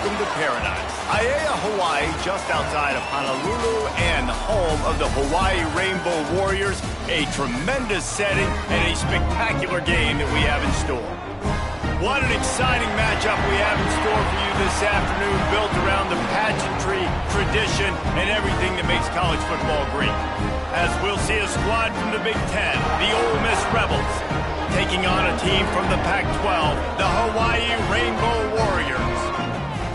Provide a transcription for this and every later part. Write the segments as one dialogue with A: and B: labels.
A: welcome to paradise. Aiea, Hawaii, just outside of Honolulu and home of the Hawaii Rainbow Warriors. A tremendous setting and a spectacular game that we have in store. What an exciting matchup we have in store for you this afternoon, built around the pageantry, tradition, and everything that makes college football great. As we'll see a squad from the Big Ten, the Ole Miss Rebels, taking on a team from the Pac-12, the Hawaii Rainbow Warriors.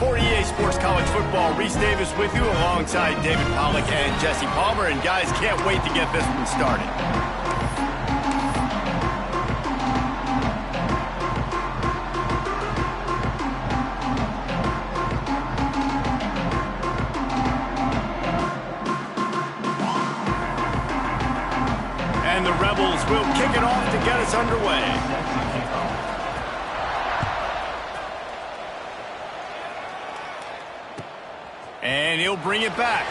A: For EA Sports College Football, Reese Davis with you alongside David Pollack and Jesse Palmer. And guys, can't wait to get this one started. And the Rebels will kick it off to get us underway. And he'll bring it back.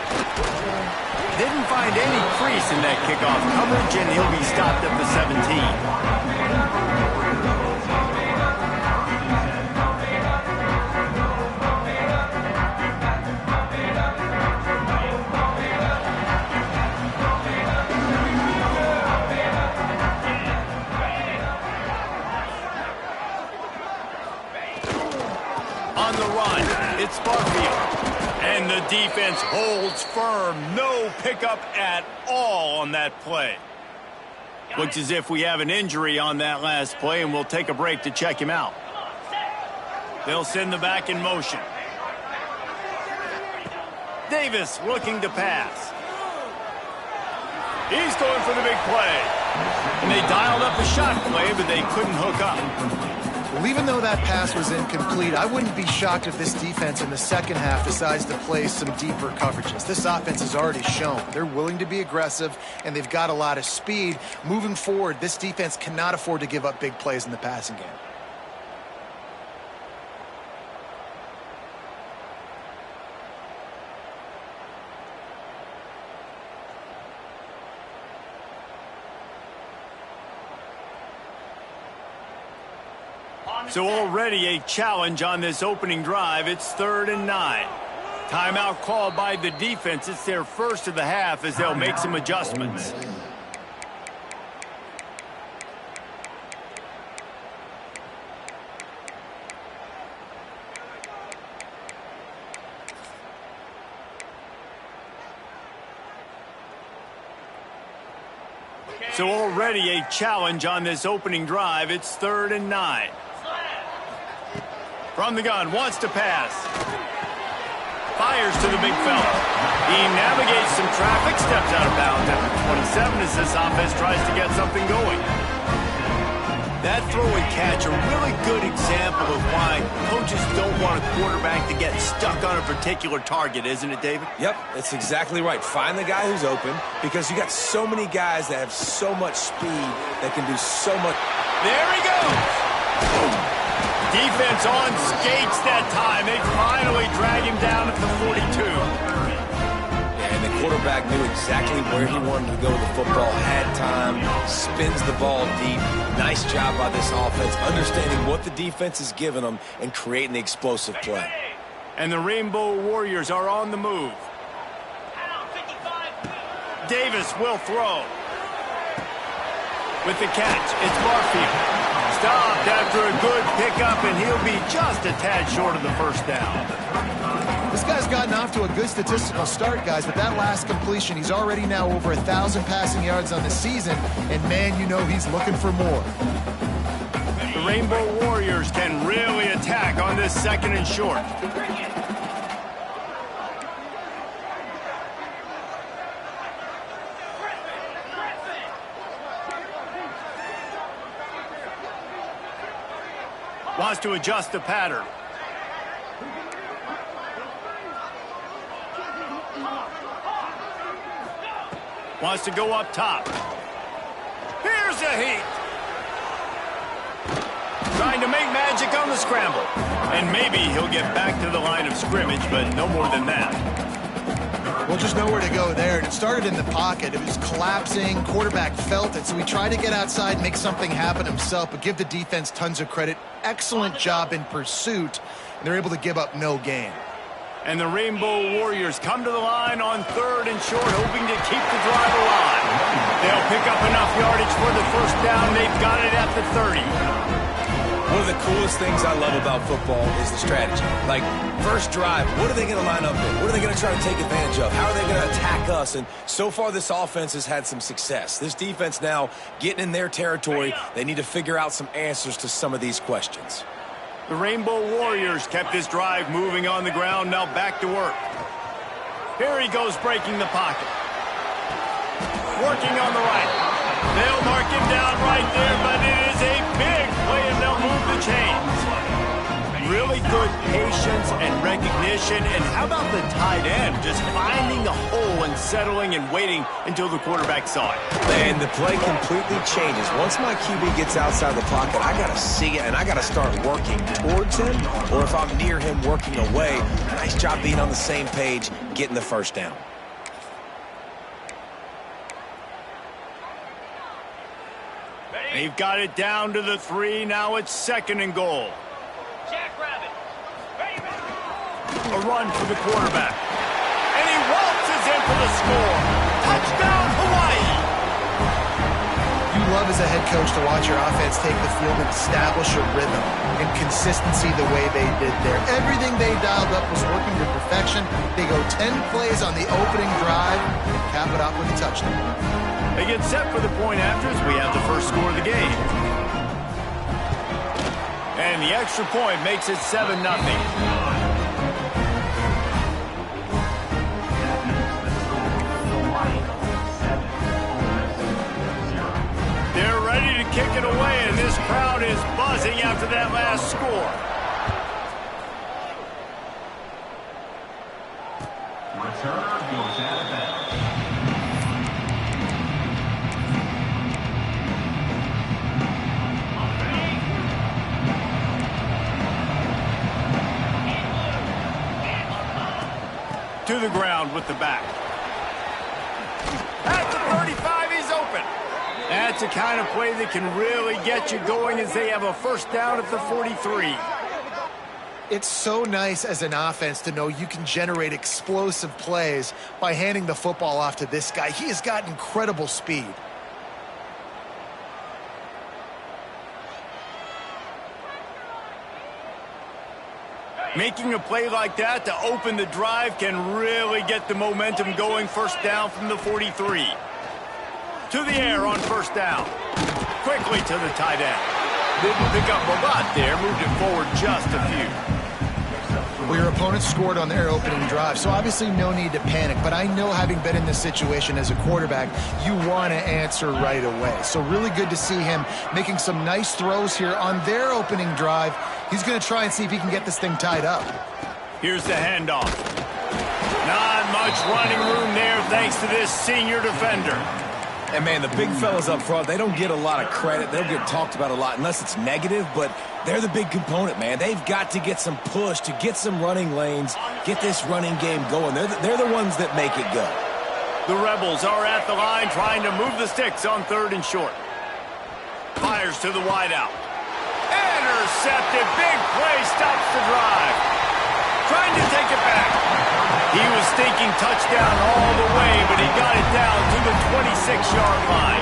A: Didn't find any crease in that kickoff coverage, and he'll be stopped at the 17. On the run, it's Barfield. And the defense holds firm. No pickup at all on that play. Looks as if we have an injury on that last play, and we'll take a break to check him out. They'll send the back in motion. Davis looking to pass. He's going for the big play. And they dialed up a shot play, but they couldn't hook up.
B: Well, even though that pass was incomplete, I wouldn't be shocked if this defense in the second half decides to play some deeper coverages. This offense has already shown they're willing to be aggressive, and they've got a lot of speed. Moving forward, this defense cannot afford to give up big plays in the passing game.
A: So already a challenge on this opening drive. It's 3rd and 9. Timeout called by the defense. It's their first of the half as they'll make some adjustments. So already a challenge on this opening drive. It's 3rd and 9. From the gun, wants to pass. Fires to the big fella. He navigates some traffic, steps out of bounds at the 27 as this offense tries to get something going. That throw and catch, a really good example of why coaches don't want a quarterback to get stuck on a particular target, isn't it, David?
C: Yep, that's exactly right. Find the guy who's open, because you got so many guys that have so much speed that can do so much.
A: There he goes! Defense on skates that time. They finally drag him down at the 42.
C: And the quarterback knew exactly where he wanted to go with the football, had time, spins the ball deep. Nice job by this offense, understanding what the defense is giving them and creating the explosive play.
A: And the Rainbow Warriors are on the move. Davis will throw. With the catch, it's Barfield. Stopped after a good pickup, and he'll be just a tad short of the first down.
B: This guy's gotten off to a good statistical start, guys, but that last completion, he's already now over 1,000 passing yards on the season, and man, you know he's looking for more.
A: The Rainbow Warriors can really attack on this 2nd and short. Wants to adjust the pattern. Wants to go up top. Here's a heat. Trying to make magic on the scramble. And maybe he'll get back to the line of scrimmage, but no more than that.
B: Well, just nowhere to go there. And it started in the pocket. It was collapsing. Quarterback felt it, so he tried to get outside, make something happen himself, but give the defense tons of credit. Excellent job in pursuit, and they're able to give up no gain.
A: And the Rainbow Warriors come to the line on 3rd and short, hoping to keep the drive alive. They'll pick up enough yardage for the first down. They've got it at the 30.
C: One of the coolest things I love about football is the strategy. Like, first drive, what are they going to line up in? What are they going to try to take advantage of? How are they going to attack us? And so far, this offense has had some success. This defense now getting in their territory. They need to figure out some answers to some of these questions.
A: The Rainbow Warriors kept this drive moving on the ground. Now back to work. Here he goes, breaking the pocket. Working on the right. They'll mark him down right there, but it is a big play, and they'll move the chains. Really good patience and recognition. And how about the tight end just finding a hole and settling and waiting until the quarterback saw it?
C: And the play completely changes. Once my QB gets outside the pocket, I got to see it, and I got to start working towards him, or if I'm near him, working away. Nice job being on the same page, getting the first down.
A: They've got it down to the 3. Now it's 2nd and goal. A run for the quarterback. And he waltzes in for the score. Touchdown, Hawaii!
B: You love as a head coach to watch your offense take the field and establish a rhythm and consistency the way they did there. Everything they dialed up was working to perfection. They go 10 plays on the opening drive and cap it off with a touchdown.
A: They get set for the point after as we have the first score of the game. And the extra point makes it 7-0. They're ready to kick it away, and this crowd is buzzing after that last score.
D: Return goes out of bounds.
A: To the ground with the back. At the 35, he's open. That's the kind of play that can really get you going as they have a first down at the 43.
B: It's so nice as an offense to know you can generate explosive plays by handing the football off to this guy. He has got incredible speed.
A: Making a play like that to open the drive can really get the momentum going. First down from the 43. To the air on first down. Quickly to the tight end. Didn't pick up a lot there. Moved it forward just a few.
B: Well, your opponent scored on their opening drive, so obviously no need to panic. But I know, having been in this situation as a quarterback, you want to answer right away. So really good to see him making some nice throws here on their opening drive. He's going to try and see if he can get this thing tied up.
A: Here's the handoff. Not much running room there thanks to this senior defender.
C: And, man, the big fellas up front, they don't get a lot of credit. They'll get talked about a lot unless it's negative, but they're the big component, man. They've got to get some push to get some running lanes, get this running game going. They're the ones that make it go.
A: The Rebels are at the line trying to move the sticks on 3rd and short. Fires to the wideout. Intercepted. Big play. Stops the drive. Trying to take it back. He was thinking touchdown all the way, but he got it down to the 26-yard line.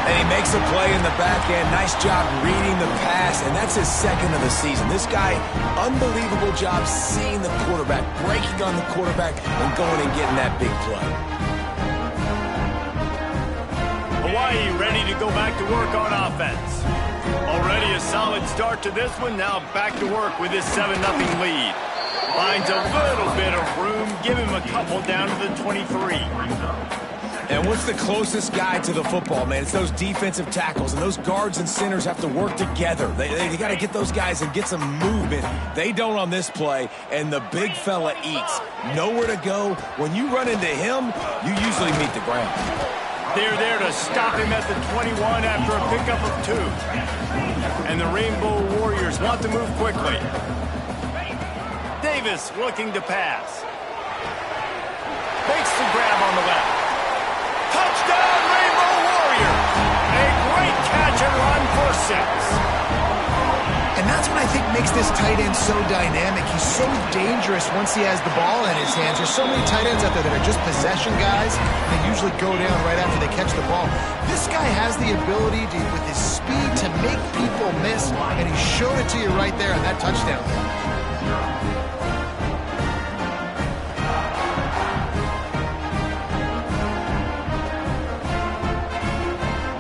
C: And he makes a play in the back end. Nice job reading the pass, and that's his 2nd of the season. This guy, unbelievable job seeing the quarterback, breaking on the quarterback, and going and getting that big play.
A: Hawaii ready to go back to work on offense. Already a solid start to this one. Now back to work with this 7-0 lead. Finds a little bit of room. Give him a couple down to the 23.
C: And what's the closest guy to the football, man? It's those defensive tackles, and those guards and centers have to work together. They got to get those guys and get some movement. They don't on this play, and the big fella eats. Nowhere to go. When you run into him, you usually meet the ground.
A: They're there to stop him at the 21 after a pickup of 2. And the Rainbow Warriors want to move quickly. Davis looking to pass. makes the grab on the left. Touchdown, Rainbow Warrior! A great catch and run for 6.
B: And that's what I think makes this tight end so dynamic. He's so dangerous once he has the ball in his hands. There's so many tight ends out there that are just possession guys. They usually go down right after they catch the ball. This guy has the ability to, with his speed, to make people miss, and he showed it to you right there on that touchdown.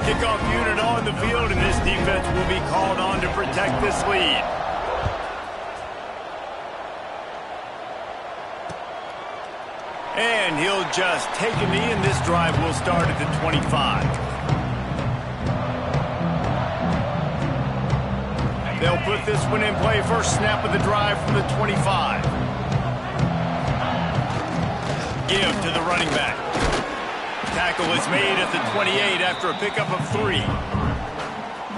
A: Kickoff unit on the field, and this defense will be called on to protect this lead. And he'll just take a knee, and this drive will start at the 25. They'll put this one in play. First snap of the drive from the 25. Give to the running back. Tackle is made at the 28 after a pickup of 3.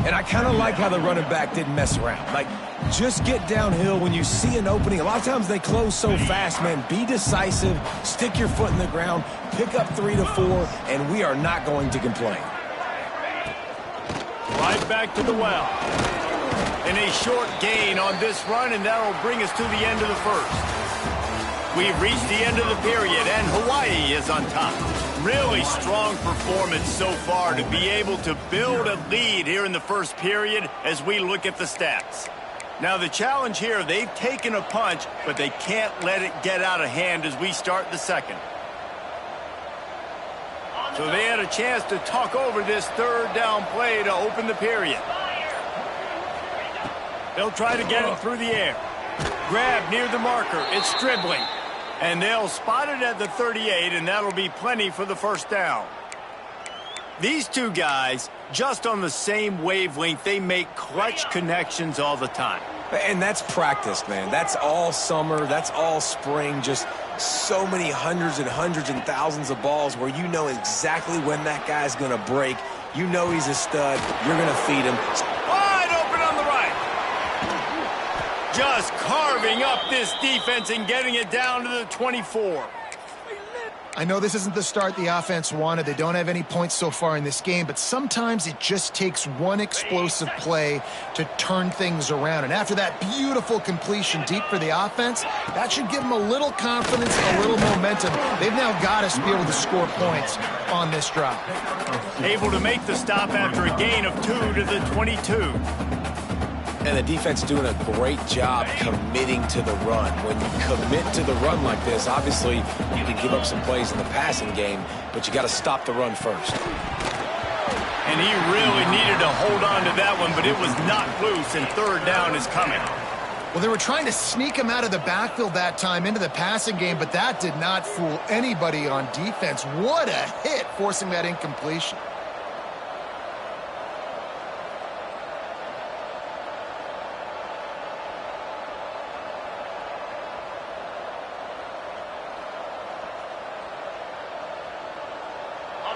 C: And I kind of like how the running back didn't mess around. Like, just get downhill when you see an opening. A lot of times they close so fast, man. Be decisive, stick your foot in the ground, pick up 3 to 4, and we are not going to complain.
A: Right back to the well. And a short gain on this run, and that'll bring us to the end of the first. We've reached the end of the period, and Hawaii is on top. Really strong performance so far to be able to build a lead here in the first period as we look at the stats. Now the challenge here, they've taken a punch, but they can't let it get out of hand as we start the second. So they had a chance to talk over this third down play to open the period. They'll try to get it through the air. Grab near the marker. It's dribbling. And they'll spot it at the 38, and that'll be plenty for the first down. These two guys, just on the same wavelength, they make clutch connections all the time.
C: And that's practice, man. That's all summer. That's all spring. Just so many hundreds and thousands of balls where you know exactly when that guy's going to break. You know he's a stud. You're going to feed him.
A: Wide open on the right. Just carving up this defense and getting it down to the 24.
B: I know this isn't the start the offense wanted. They don't have any points so far in this game, but sometimes it just takes one explosive play to turn things around. And after that beautiful completion deep for the offense, that should give them a little confidence, a little momentum. They've now got us to be able to score points on this drive.
A: Able to make the stop after a gain of 2 to the 22.
C: And the defense doing a great job committing to the run. When you commit to the run like this, obviously you can give up some plays in the passing game, but you got to stop the run first.
A: And he really needed to hold on to that one, but it was not loose, and third down is coming.
B: Well, they were trying to sneak him out of the backfield that time into the passing game, but that did not fool anybody on defense. What a hit, forcing that incompletion.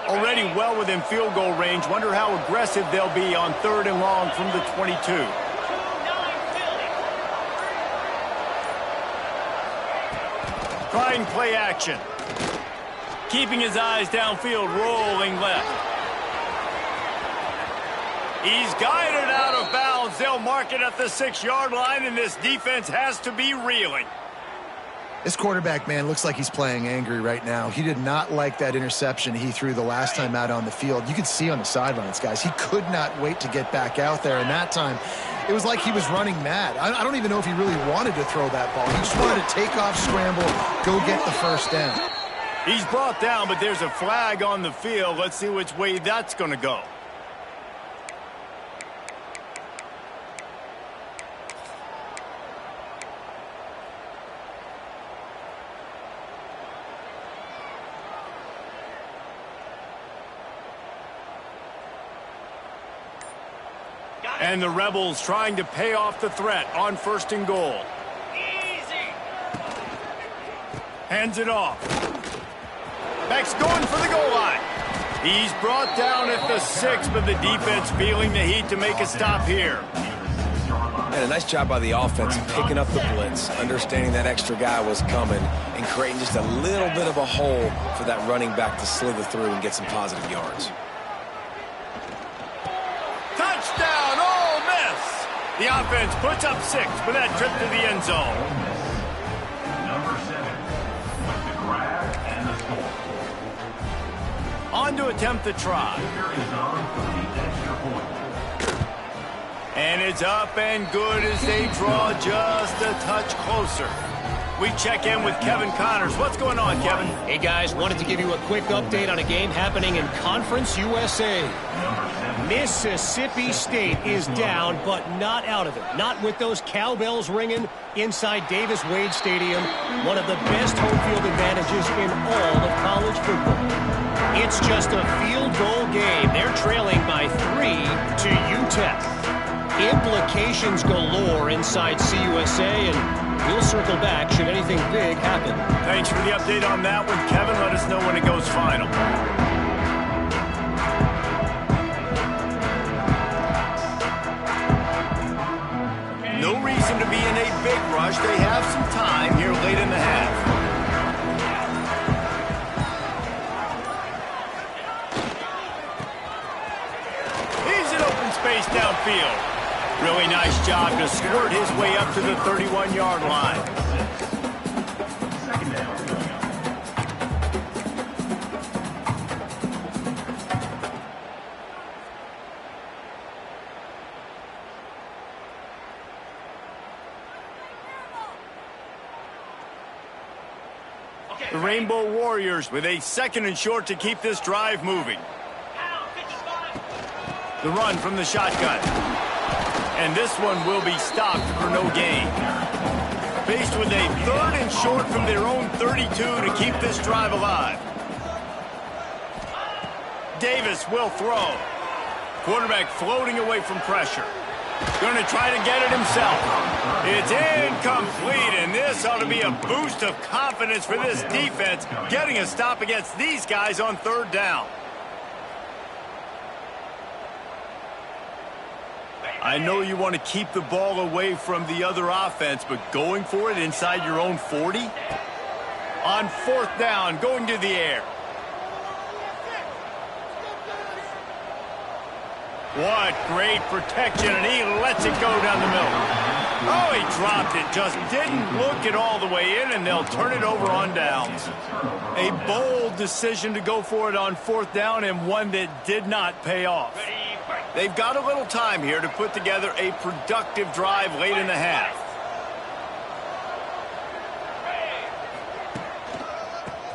A: Already well within field goal range. Wonder how aggressive they'll be on third and long from the 22. Trying play action. Keeping his eyes downfield, rolling left. He's guided out of bounds. They'll mark it at the 6-yard line, and this defense has to be reeling.
B: This quarterback, man, looks like he's playing angry right now. He did not like that interception he threw the last time out on the field. You could see on the sidelines, guys, he could not wait to get back out there. And that time, it was like he was running mad. I don't even know if he really wanted to throw that ball. He just wanted to take off, scramble, go get the first down.
A: He's brought down, but there's a flag on the field. Let's see which way that's going to go. And the Rebels trying to pay off the threat on first and goal. Easy. Hands it off. Beck's going for the goal line. He's brought down at the 6, but the defense feeling the heat to make a stop here.
C: And a nice job by the offense picking up the blitz, understanding that extra guy was coming, and creating just a little bit of a hole for that running back to slither through and get some positive yards.
A: Touchdown, Ole Miss! The offense puts up 6 for that trip to the end zone.
D: Number 7 with the grab and the score.
A: On to attempt the try.
D: Kicker is on for the extra point.
A: And it's up and good as they draw just a touch closer. We check in with Kevin Connors. What's going on, Kevin?
E: Hey, guys, wanted to give you a quick update on a game happening in Conference USA. Mississippi State is down, but not out of it. Not with those cowbells ringing inside Davis-Wade Stadium, one of the best home field advantages in all of college football. It's just a field goal game. They're trailing by 3 to UTEP. Implications galore inside CUSA, and we'll circle back should anything big happen.
A: Thanks for the update on that one, Kevin. Let us know when it goes final. No reason to be in a big rush. They have some time here late in the half. He's in open space downfield. Really nice job to squirt his way up to the 31-yard line.
D: Second down.
A: The Rainbow Warriors with a 2nd and short to keep this drive moving. The run from the shotgun. And this one will be stopped for no gain. Faced with a 3rd and short from their own 32 to keep this drive alive. Davis will throw. Quarterback floating away from pressure. Going to try to get it himself. It's incomplete, and this ought to be a boost of confidence for this defense, getting a stop against these guys on 3rd down. I know you want to keep the ball away from the other offense, but going for it inside your own 40? On 4th down, going to the air. What great protection, and he lets it go down the middle. Oh, he dropped it, just didn't look it all the way in, and they'll turn it over on downs. A bold decision to go for it on 4th down, and one that did not pay off. They've got a little time here to put together a productive drive late in the half.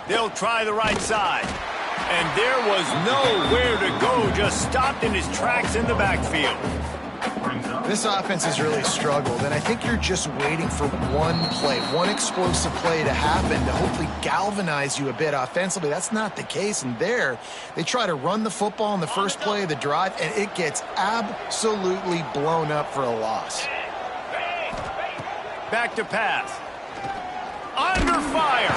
A: They'll try the right side. And there was nowhere to go, just stopped in his tracks in the backfield.
B: This offense has really struggled, and I think you're just waiting for one play, one explosive play to happen to hopefully galvanize you a bit offensively. That's not the case, and there they try to run the football in the first play of the drive, and it gets absolutely blown up for a loss.
A: Back to pass. Under fire.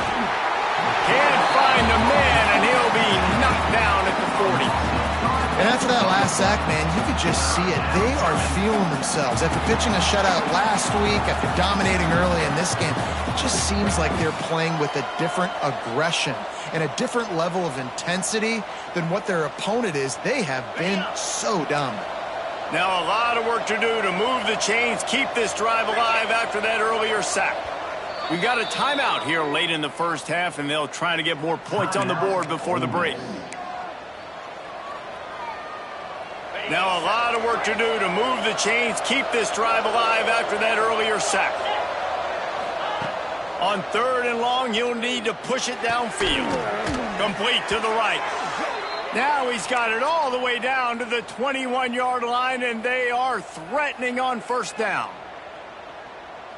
A: Can't find the man, and he'll be knocked down at the 40.
B: And after that last sack, man, you could just see it. They are feeling themselves. After pitching a shutout last week, after dominating early in this game, it just seems like they're playing with a different aggression and a different level of intensity than what their opponent is. They have been so dominant.
A: Now a lot of work to do to move the chains, keep this drive alive after that earlier sack. We've got a timeout here late in the first half, and they'll try to get more points on the board before the break. Now a lot of work to do to move the chains, keep this drive alive after that earlier sack. On 3rd and long, he'll need to push it downfield. Complete to the right. Now he's got it all the way down to the 21-yard line, and they are threatening on 1st down.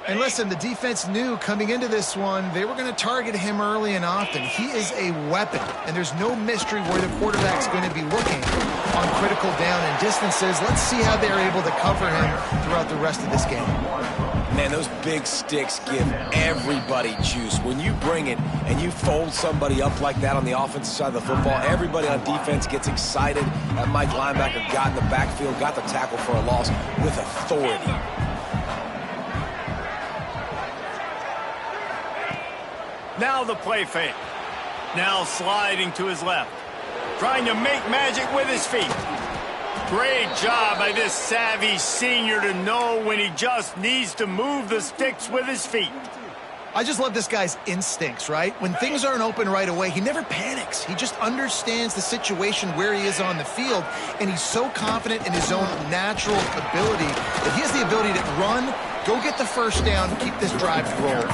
B: And listen, the defense knew coming into this one, they were going to target him early and often. He is a weapon, and there's no mystery where the quarterback's going to be looking on critical down and distances. Let's see how they're able to cover him throughout the rest of this game.
C: Man, those big sticks give everybody juice. When you bring it and you fold somebody up like that on the offensive side of the football, everybody on defense gets excited. That Mike linebacker got in the backfield, got the tackle for a loss with authority.
A: Now the play fake. Now sliding to his left. Trying to make magic with his feet. Great job by this savvy senior to know when he just needs to move the sticks with his feet.
B: I just love this guy's instincts, right? When things aren't open right away, he never panics. He just understands the situation where he is on the field, and he's so confident in his own natural ability that he has the ability to run, go get the first down, keep this drive rolling.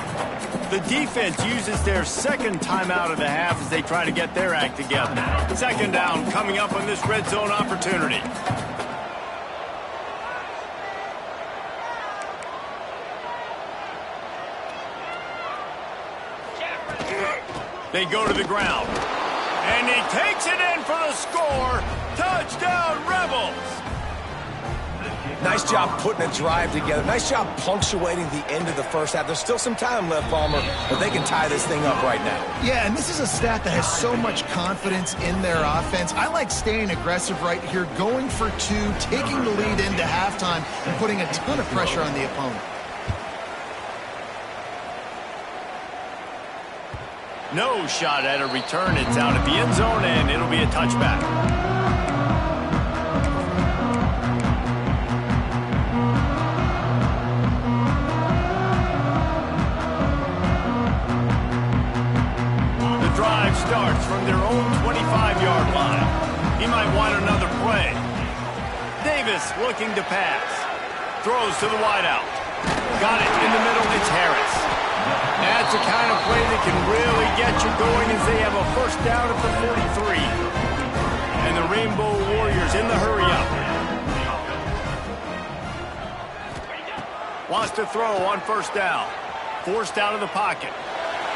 A: The defense uses their second timeout of the half as they try to get their act together. Second down coming up on this red zone opportunity. They go to the ground. And he takes it in for the score. Touchdown, Rebels!
C: Nice job putting a drive together. Nice job punctuating the end of the first half. There's still some time left, Palmer, but they can tie this thing up right now.
B: Yeah, and this is a stat that has so much confidence in their offense. I like staying aggressive right here, going for two, taking the lead into halftime, and putting a ton of pressure on the opponent.
A: No shot at a return. It's out at the end zone, and it'll be a touchback. The drive starts from their own 25-yard line. He might want another play. Davis looking to pass. Throws to the wideout. Got it in the middle. It's Harris. That's the kind of play that can really get you going as they have a first down at the 43. And the Rainbow Warriors in the hurry-up. Wants to throw on first down. Forced out of the pocket.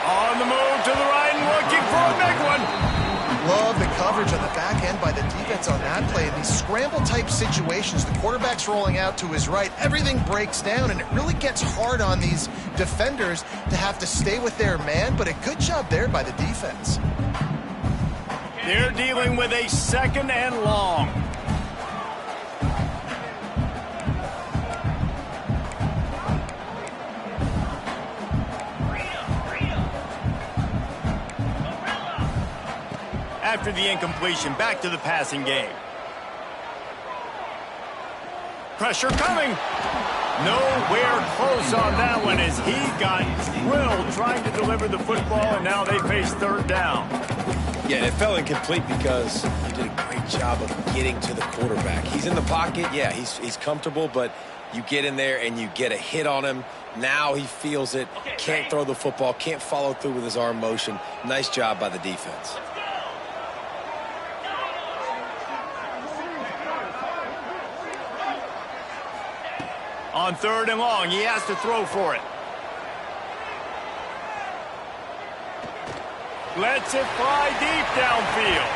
A: On the move to the right and looking for a big one.
B: Love the coverage on the back end by the defense on that play. In these scramble-type situations, the quarterback's rolling out to his right. Everything breaks down, and it really gets hard on these defenders to have to stay with their man, but a good job there by the defense.
A: They're dealing with a second and long. After the incompletion, back to the passing game. Pressure coming. Nowhere close on that one as he got drilled trying to deliver the football, and now they face third down.
C: Yeah, and it fell incomplete because you did a great job of getting to the quarterback. He's in the pocket. Yeah, he's comfortable, but you get in there and you get a hit on him. Now he feels it. Can't throw the football. Can't follow through with his arm motion. Nice job by the defense.
A: On third and long, he has to throw for it. Lets it fly deep downfield.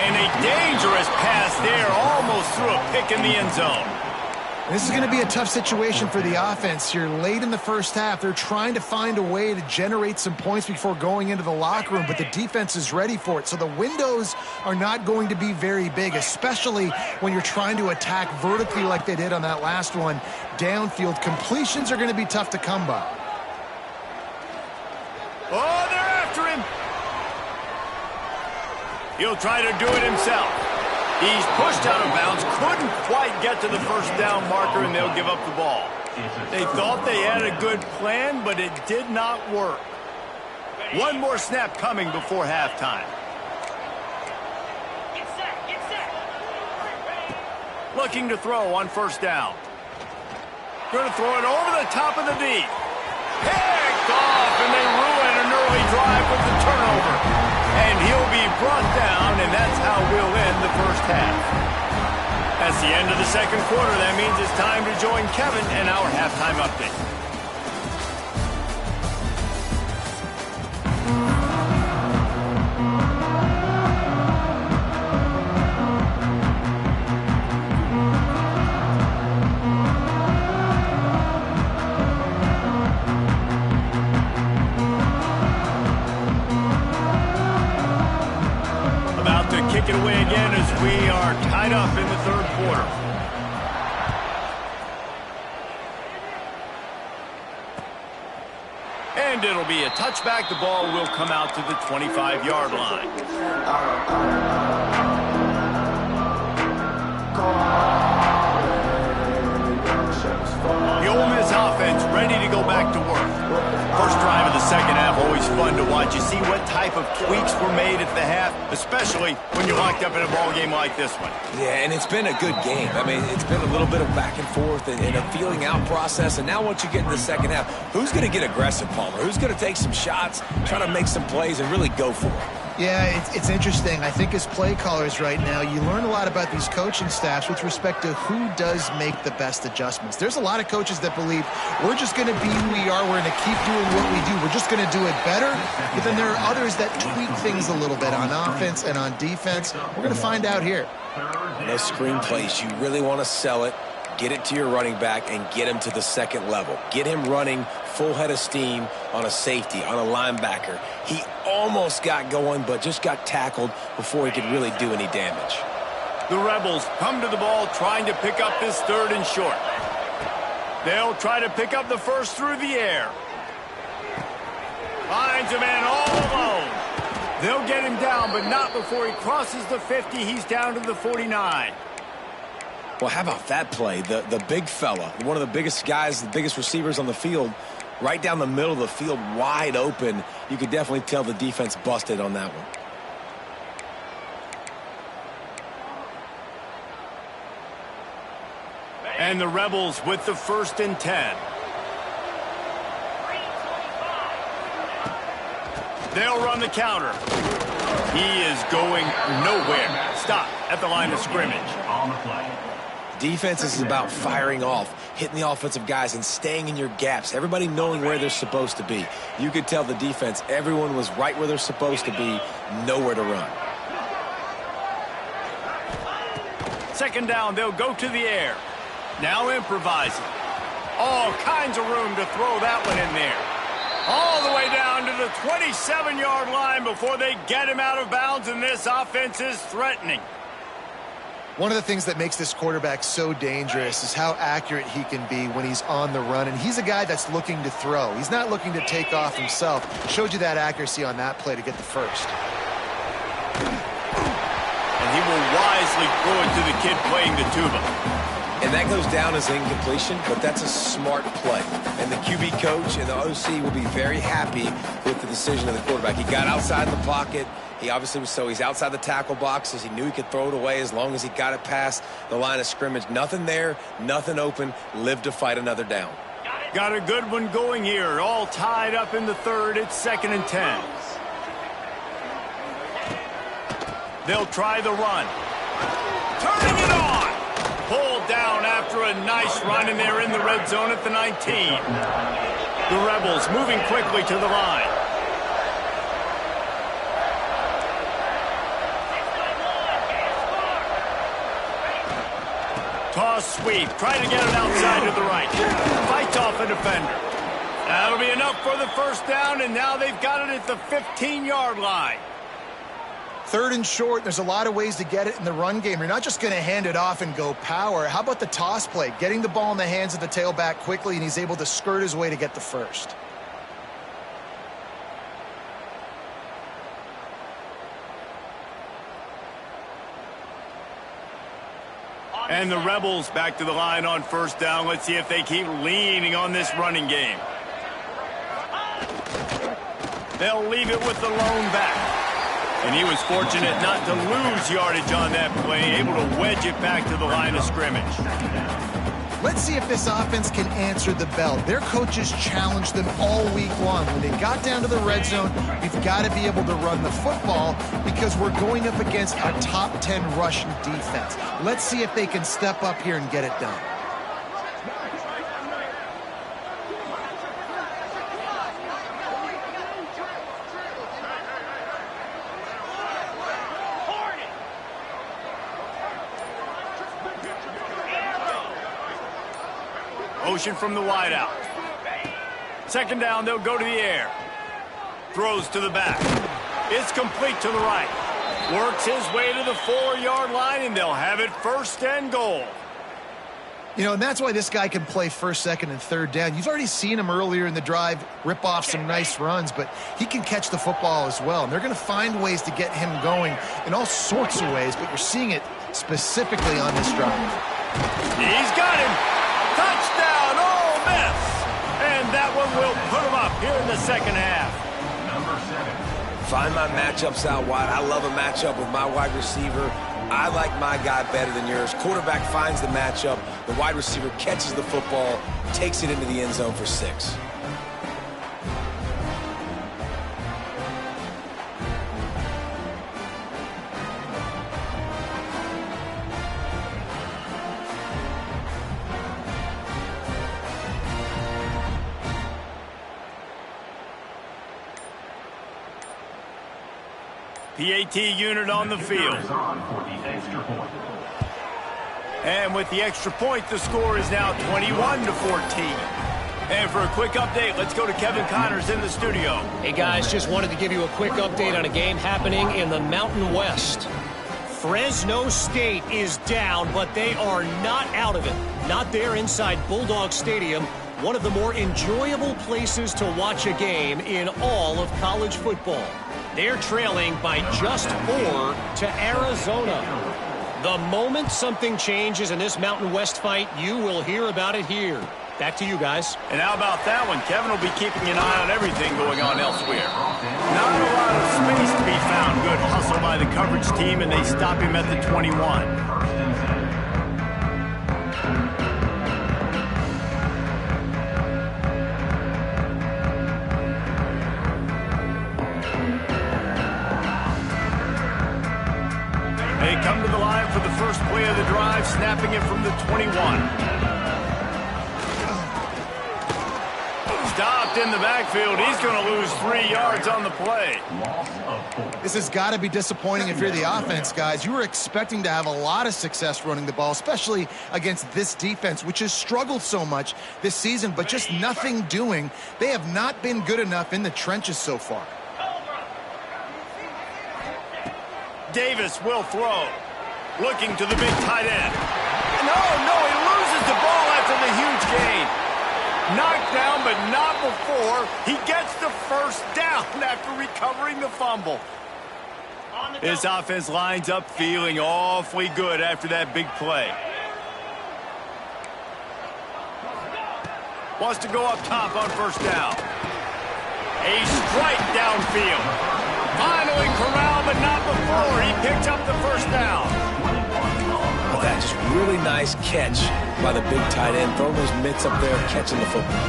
A: And a dangerous pass there, almost threw a pick in the end zone.
B: This is going to be a tough situation for the offense here. Late in the first half, they're trying to find a way to generate some points before going into the locker room, but the defense is ready for it. So the windows are not going to be very big, especially when you're trying to attack vertically like they did on that last one. Downfield completions are going to be tough to come by.
A: Oh, they're after him. He'll try to do it himself. He's pushed out of bounds, couldn't quite get to the first down marker, and they'll give up the ball. They thought they had a good plan, but it did not work. One more snap coming before halftime. Looking to throw on first down. Going to throw it over the top of the D. Picked off, and they ruin an early drive with the turnover. And he'll be brought down, and that's how we'll end the first half. That's the end of the second quarter. That means it's time to join Kevin and our halftime update. Kick it away again as we are tied up in the third quarter. And it'll be a touchback. The ball will come out to the 25-yard line. The Ole Miss offense ready to go back to work. First drive of the second half, always fun to watch. You see what type of tweaks were made at the half, especially when you're locked up in a ball game like this one.
C: Yeah, and it's been a good game. I mean, it's been a little bit of back and forth and a feeling out process. And now once you get in the second half, who's going to get aggressive, Palmer? Who's going to take some shots, try to make some plays, and really go for it?
B: Yeah, it's interesting. I think as play callers right now, you learn a lot about these coaching staffs with respect to who does make the best adjustments. There's a lot of coaches that believe we're just going to be who we are. We're going to keep doing what we do. We're just going to do it better. But then there are others that tweak things a little bit on offense and on defense. We're going to find out here.
C: Those screen plays, you really want to sell it. Get it to your running back and get him to the second level. Get him running full head of steam on a safety, on a linebacker. He almost got going, but just got tackled before he could really do any damage.
A: The Rebels come to the ball trying to pick up this third and short. They'll try to pick up the first through the air. Finds a man all alone. They'll get him down, but not before he crosses the 50. He's down to the 49.
C: Well, how about that play? The big fella, one of the biggest guys, the biggest receivers on the field, right down the middle of the field, wide open. You could definitely tell the defense busted on that one.
A: And the Rebels with the 1st and 10. They'll run the counter. He is going nowhere. Stop at the line of scrimmage.
D: On the play.
C: Defense is about firing off, hitting the offensive guys, and staying in your gaps. Everybody knowing where they're supposed to be. You could tell the defense, everyone was right where they're supposed to be, nowhere to run.
A: Second down, they'll go to the air. Now improvising. All kinds of room to throw that one in there. All the way down to the 27-yard line before they get him out of bounds, and this offense is threatening.
B: One of the things that makes this quarterback so dangerous is how accurate he can be when he's on the run. And he's a guy that's looking to throw. He's not looking to take off himself. Showed you that accuracy on that play to get the first.
A: And he will wisely throw it to the kid playing the tuba.
C: And that goes down as incompletion, but that's a smart play. And the QB coach and the OC will be very happy with the decision of the quarterback. He got outside the pocket. He obviously was he's outside the tackle boxes. He knew he could throw it away as long as he got it past the line of scrimmage. Nothing there, nothing open. Lived to fight another down.
A: Got a good one going here. All tied up in the third. It's 2nd and 10. They'll try the run. Turning it on. Pulled down after a nice run, and they're in the red zone at the 19. The Rebels moving quickly to the line. Toss sweep. Try to get it outside to the right. Fights off a defender. That'll be enough for the first down, and now they've got it at the 15-yard line.
B: 3rd and short, there's a lot of ways to get it in the run game. You're not just going to hand it off and go power. How about the toss play? Getting the ball in the hands of the tailback quickly, and he's able to skirt his way to get the first.
A: And the Rebels back to the line on first down. Let's see if they keep leaning on this running game. They'll leave it with the lone back. And he was fortunate not to lose yardage on that play, able to wedge it back to the line of scrimmage.
B: Let's see if this offense can answer the bell. Their coaches challenged them all week long. When they got down to the red zone, we've got to be able to run the football because we're going up against a top 10 rushing defense. Let's see if they can step up here and get it done.
A: Motion from the wideout. Second down, they'll go to the air. Throws to the back. It's complete to the right. Works his way to the 4-yard line, and they'll have it 1st and goal.
B: You know, and that's why this guy can play first, second, and third down. You've already seen him earlier in the drive rip off some nice runs, but he can catch the football as well. And they're going to find ways to get him going in all sorts of ways, but you're seeing it specifically on this drive.
A: He's got him. Touchdown, Ole Miss. And that one will put him up here in the second half.
D: Number 7.
C: Find my matchups out wide. I love a matchup with my wide receiver. I like my guy better than yours. Quarterback finds the matchup. The wide receiver catches the football, takes it into the end zone for 6.
A: PAT unit on the field.
D: Is on for the extra point.
A: And with the extra point, the score is now 21-14. And for a quick update, let's go to Kevin Connors in the studio.
E: Hey, guys, just wanted to give you a quick update on a game happening in the Mountain West. Fresno State is down, but they are not out of it. Not there inside Bulldog Stadium, one of the more enjoyable places to watch a game in all of college football. They're trailing by just 4 to Arizona. The moment something changes in this Mountain West fight, you will hear about it here. Back to you guys.
A: And how about that one? Kevin will be keeping an eye on everything going on elsewhere. Not a lot of space to be found. Good hustle by the coverage team, and they stop him at the 21.
D: First and 10.
A: They come to the line for the first play of the drive, snapping it from the 21. Stopped in the backfield. He's going to lose 3 yards on the play.
D: Loss of 4.
B: This has got to be disappointing if you're the offense, guys. You were expecting to have a lot of success running the ball, especially against this defense, which has struggled so much this season, but just nothing doing. They have not been good enough in the trenches so far.
A: Davis will throw. Looking to the big tight end. No, he loses the ball after the huge gain. Knocked down, but not before. He gets the first down after recovering the fumble. This offense lines up feeling awfully good after that big play. Wants to go up top on first down. A strike downfield. Finally corralled, but not before. He picks up the first down.
C: Well, that's just really nice catch by the big tight end. Throwing those mitts up there, catching the football.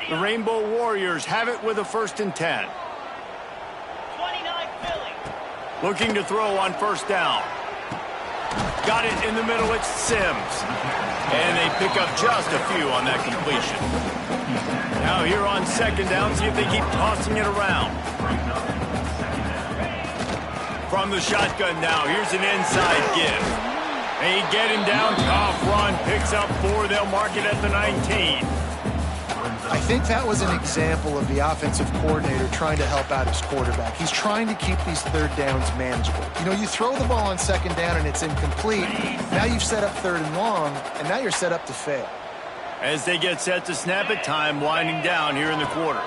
A: The Rainbow Warriors have it with a 1st and 10.
F: 29 Philly.
A: Looking to throw on first down. Got it in the middle, it's Sims. And they pick up just a few on that completion. Now here on second down, see if they keep tossing it around. From the shotgun now, here's an inside give. They get him down, tough run, picks up 4, they'll mark it at the 19.
B: I think that was an example of the offensive coordinator trying to help out his quarterback. He's trying to keep these third downs manageable. You know, you throw the ball on second down and it's incomplete. Now you've set up 3rd and long, and now you're set up to fail.
A: As they get set to snap it, time winding down here in the quarter.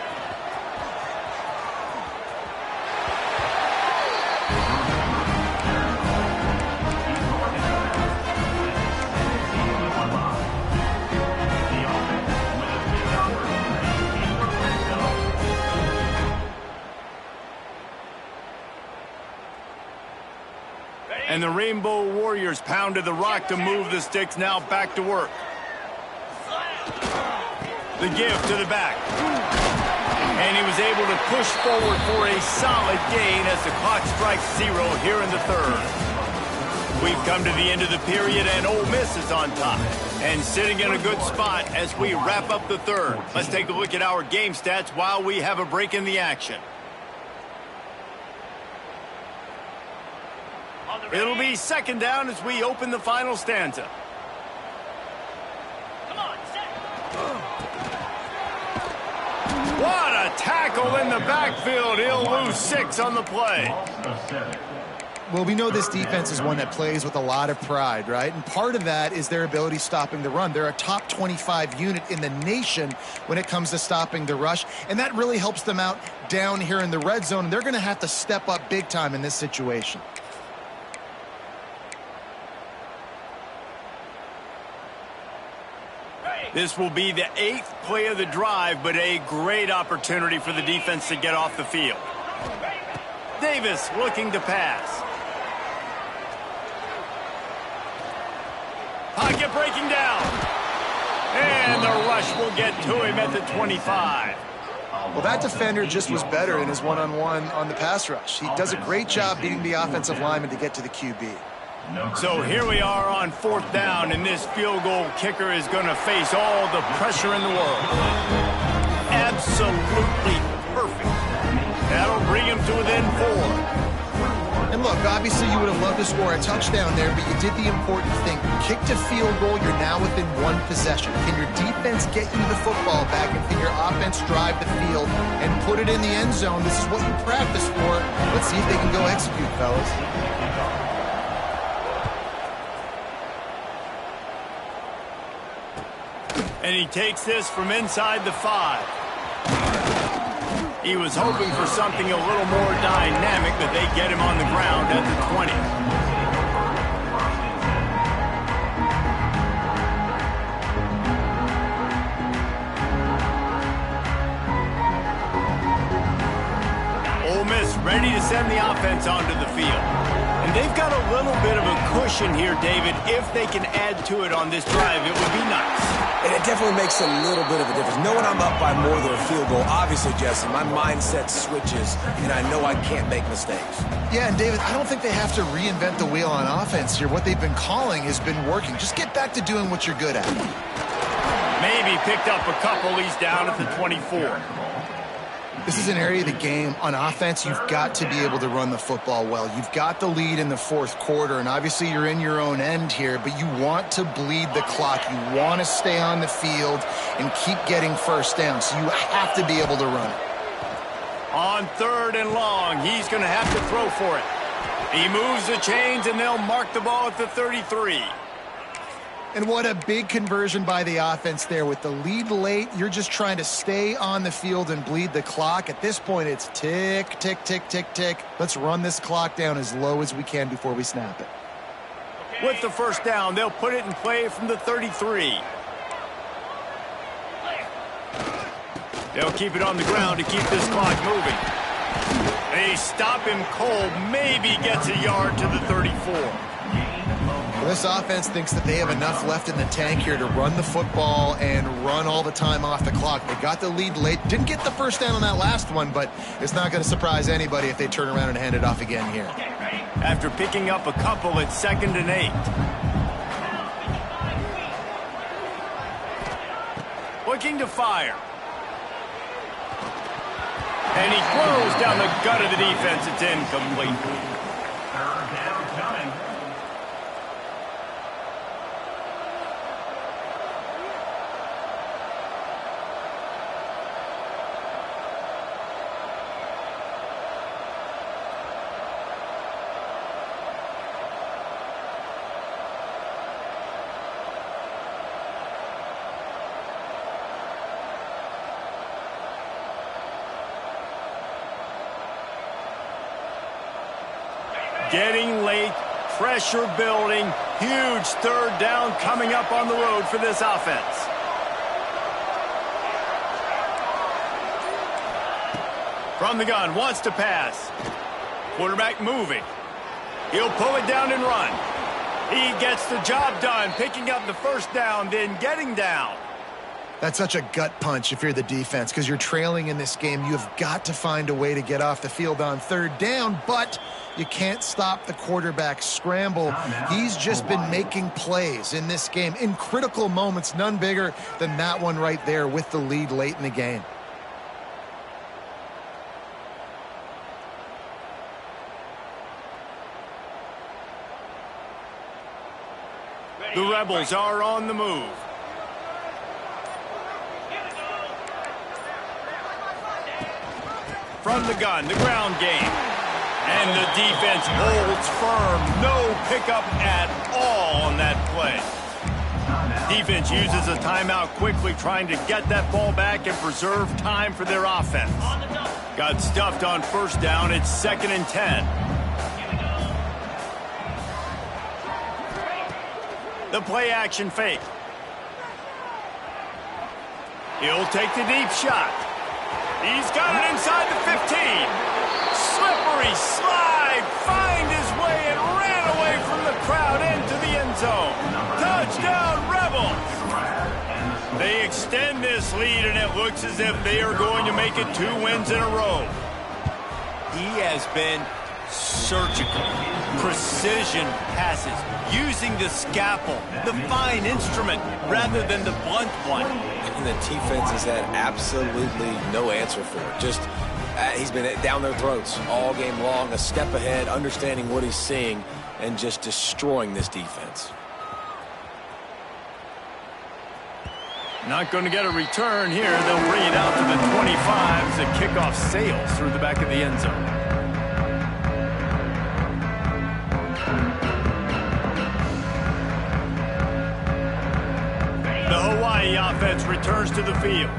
A: And the Rainbow Warriors pounded the rock to move the sticks, now back to work. The give to the back. And he was able to push forward for a solid gain as the clock strikes 0 here in the 3rd. We've come to the end of the period, and Ole Miss is on top and sitting in a good spot as we wrap up the 3rd. Let's take a look at our game stats while we have a break in the action. It'll be second down as we open the final stanza.
F: Come on, set.
A: What a tackle in the backfield. He'll lose 6 on the play.
D: Loss of 7.
B: Well, we know this defense is one that plays with a lot of pride, right? And part of that is their ability stopping the run. They're a top 25 unit in the nation when it comes to stopping the rush, and that really helps them out down here in the red zone. And they're going to have to step up big time in this situation.
A: This will be the 8th play of the drive, but a great opportunity for the defense to get off the field. Davis looking to pass. Pocket breaking down. And the rush will get to him at the 25.
B: Well, that defender just was better in his one-on-one on the pass rush. He does a great job beating the offensive lineman to get to the QB.
A: So here we are on 4th down, and this field goal kicker is going to face all the pressure in the world. Absolutely perfect. That'll bring him to within 4.
B: And look, obviously you would have loved to score a touchdown there, but you did the important thing. Kicked a field goal, you're now within 1 possession. Can your defense get you the football back, and can your offense drive the field and put it in the end zone? This is what you practice for. Let's see if they can go execute, fellas.
A: And he takes this from inside the 5. He was hoping for something a little more dynamic, but they get him on the ground at the 20. Ole Miss ready to send the offense onto the field. And they've got a little bit of a cushion here, David. If they can add to it on this drive, it would be nice.
C: And it definitely makes a little bit of a difference. Knowing I'm up by more than a field goal, obviously, Jesse, my mindset switches, and I know I can't make mistakes.
B: Yeah, and David, I don't think they have to reinvent the wheel on offense here. What they've been calling has been working. Just get back to doing what you're good at.
A: Maybe picked up a couple. He's down at the 24.
B: This is an area of the game. On offense, you've got to be able to run the football well. You've got the lead in the 4th quarter, and obviously you're in your own end here, but you want to bleed the clock. You want to stay on the field and keep getting first down, so you have to be able to run it.
A: On 3rd and long, he's going to have to throw for it. He moves the chains, and they'll mark the ball at the 33.
B: And what a big conversion by the offense there. With the lead late, you're just trying to stay on the field and bleed the clock. At this point, it's tick, tick, tick, tick, tick. Let's run this clock down as low as we can before we snap it.
A: With the 1st down, they'll put it in play from the 33. They'll keep it on the ground to keep this clock moving. They stop him cold, maybe gets a yard to the 34.
B: This offense thinks that they have enough left in the tank here to run the football and run all the time off the clock. They got the lead late. Didn't get the 1st down on that last one, but it's not going to surprise anybody if they turn around and hand it off again here.
A: After picking up a couple, it's 2nd and 8. Looking to fire. And he throws down the gut of the defense. It's incomplete.
D: 3rd down coming.
A: Getting late, pressure building, huge 3rd down coming up on the road for this offense. From the gun, wants to pass. Quarterback moving. He'll pull it down and run. He gets the job done, picking up the 1st down, then getting down.
B: That's such a gut punch if you're the defense, because you're trailing in this game. You've got to find a way to get off the field on 3rd down, but you can't stop the quarterback scramble. He's just been making plays in this game in critical moments, none bigger than that one right there with the lead late in the game.
A: The Rebels are on the move. From the gun, the ground game. And the defense holds firm. No pickup at all on that play. Defense uses a timeout quickly, trying to get that ball back and preserve time for their offense. Got stuffed on first down. It's 2nd and 10. The play action fake. He'll take the deep shot. He's got it inside the 15. Slippery slide. Find his way and ran away from the crowd into the end zone. Touchdown, Rebels. They extend this lead, and it looks as if they are going to make it 2 wins in a row. He has been surgical, precision passes, using the scalpel, the fine instrument, rather than the blunt one.
C: And the defense has had absolutely no answer for it. Just, he's been down their throats all game long, a step ahead, understanding what he's seeing, and just destroying this defense.
A: Not going to get a return here. They'll bring it out to the 25 as the kickoff sails through the back of the end zone. The Hawaii offense returns to the field.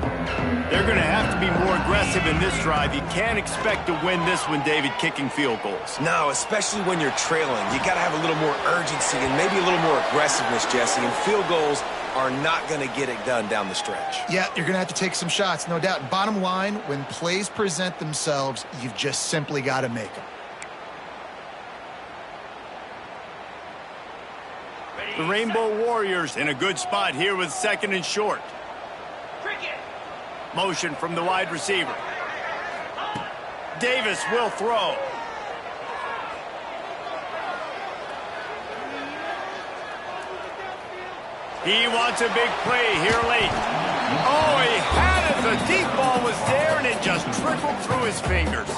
A: They're going to have to be more aggressive in this drive. You can't expect to win this one, David, kicking field goals.
C: No, especially when you're trailing. You got to have a little more urgency and maybe a little more aggressiveness, Jesse. And field goals are not going to get it done down the stretch.
B: Yeah, you're going to have to take some shots, no doubt. Bottom line, when plays present themselves, you've just simply got to make them.
A: The Rainbow Warriors in a good spot here with 2nd and short. Motion from the wide receiver. Davis will throw. He wants a big play here late. Oh, he had it. The deep ball was there, and it just trickled through his fingers.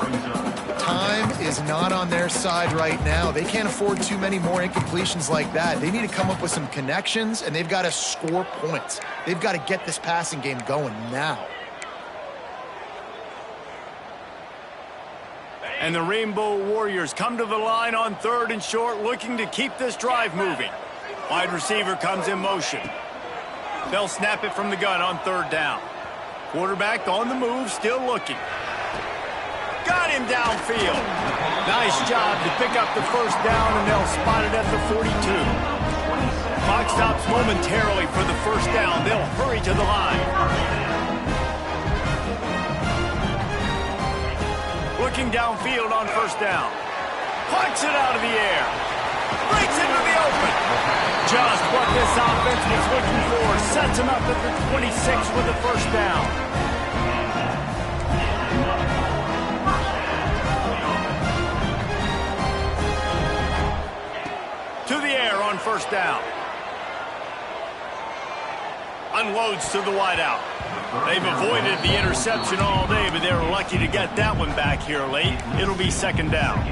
B: Time is not on their side right now. They can't afford too many more incompletions like that. They need to come up with some connections, and they've got to score points. They've got to get this passing game going now.
A: And the Rainbow Warriors come to the line on 3rd and short, looking to keep this drive moving. Wide receiver comes in motion. They'll snap it from the gun on 3rd down. Quarterback on the move, still looking. Got him downfield. Nice job to pick up the first down, and they'll spot it at the 42. Clock stops momentarily for the first down. They'll hurry to the line. Looking downfield on first down. Punts it out of the air. Breaks into the open. Just what this offense was looking for. Sets him up at the 26 with the first down. To the air on first down. Unloads to the wideout. They've avoided the interception all day, but they're lucky to get that one back here late. It'll be 2nd down.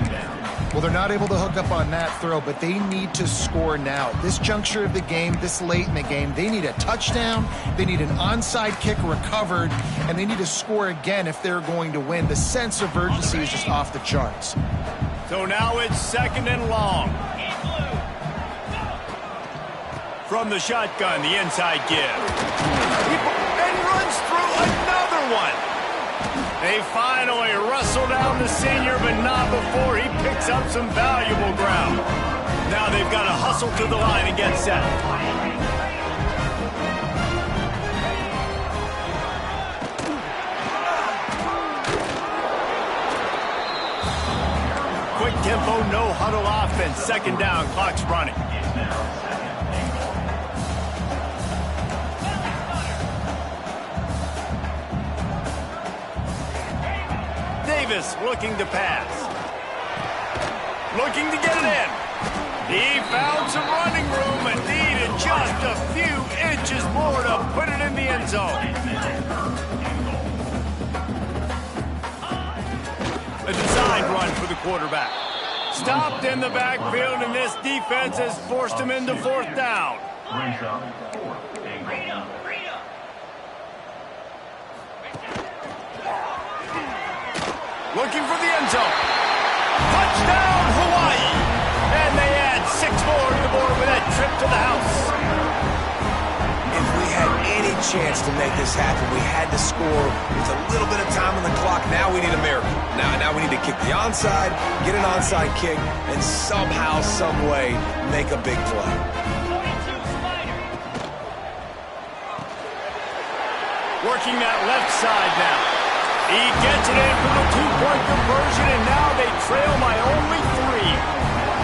B: Well, they're not able to hook up on that throw, but they need to score now. This juncture of the game, this late in the game, they need a touchdown, they need an onside kick recovered, and they need to score again if they're going to win. The sense of urgency is just off the charts.
A: So now it's 2nd and long. From the shotgun, the inside give. And runs through another one. They finally wrestle down the senior, but not before he picks up some valuable ground. Now they've got to hustle to the line and get set. Quick tempo, no huddle offense. 2nd down, clock's running. Davis looking to pass. Looking to get it in. He found some running room and needed just a few inches more to put it in the end zone. A designed run for the quarterback. Stopped in the backfield, and this defense has forced him into 4th down. Looking for the end zone.
C: chance to make this happen. We had to score with a little bit of time on the clock. Now we need a miracle. Now we need to kick the onside, get an onside kick, and somehow, some way, make a big play.
A: Working that left side now. He gets it in for the two-point conversion, and now they trail by only 3.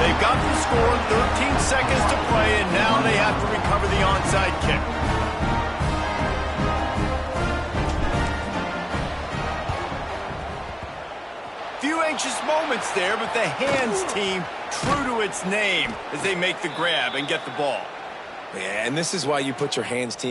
A: They've got the score, 13 seconds to play, and now they have to recover the onside kick. Few anxious moments there, but the hands team true to its name as they make the grab and get the ball.
C: Yeah, and this is why you put your hands team